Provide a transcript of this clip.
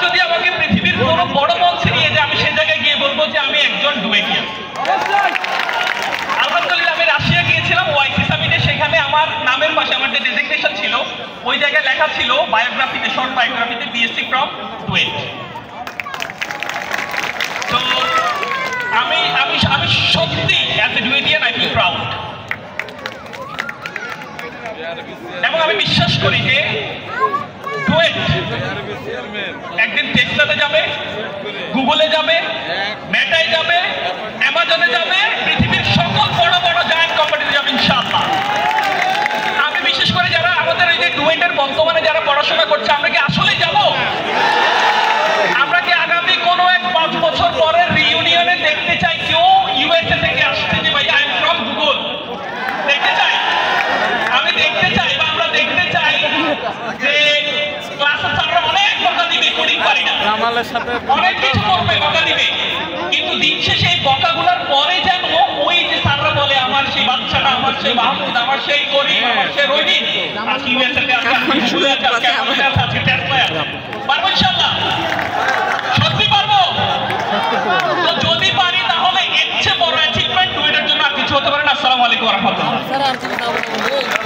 যদি আমাকে পৃথিবীর কোনো বড় মঞ্চে নিয়ে যায়, আমি সেই জায়গায় গিয়ে বলবো যে আমি একজন ডুয়েটিয়ান। আলহামদুলিল্লাহ, আমি রাশিয়া গিয়েছিলাম ওআইসি সামিটে। সেখানে আমার নামের পাশে আমার যে ডেজিগনেশন ছিল, ওই জায়গায় লেখা ছিল বায়োগ্রাফিতে, শর্ট বায়োগ্রাফিতে, বিএসসি ফ্রম ডুয়েট। তো আমি আমি আমি সত্যি as a DUETian I feel proud. এবং আমি বিশ্বাস করি যে ডুয়েট একদিন টেসলাতে যাবে, গুগলে যাবে, মেটায় যাবে, অ্যামাজনে যাবে, পৃথিবীর সকল বড় বড় জায়ান্ট কোম্পানিতে যাবে ইনশাআল্লাহ। আমি বিশেষ করে যারা আমাদের এই যে ডুয়েটের বর্তমানে যারা পড়াশোনা করছে, আমরা কি আসলেই যাব? আমরা কি আগামী কোনো এক 5 বছর পরের রিইউনিয়নে দেখতে চাই কেউ ইউএসএ থেকে আসছে যে ভাই আই এম ফ্রম গুগল? দেখতে চাই? আমি দেখতে চাই, বা আমরা দেখতে চাই যে ক্লাসে স্যাররা অনেক বকা দিবে, কোডিং পারি না, অনেক কিছু করবে, বকা দিবে, কিন্তু দিন শেষে এই বকাগুলোর পরে যেন ওই যে স্যাররা বলে আমার সেই বাচ্চাটা, আমার সেই মাহমুদ, আমার সেই করিম, আমার সেই রহিম আজকে ইউএসএ তে আছে, আজকে স্কুলে আছে, আজকে আমাদের আছে, আজকে টেসলায় আছে। পারবো ইনশাআল্লাহ? সত্যি পারবো? তো যদি পারি তাহলে এর চেয়ে বড় অ্যাচিভমেন্ট ডুয়েটের জন্য আর কিছু হতে পারে না। আসসালামু আলাইকুম ওয়া রাহমাতুল্লাহ।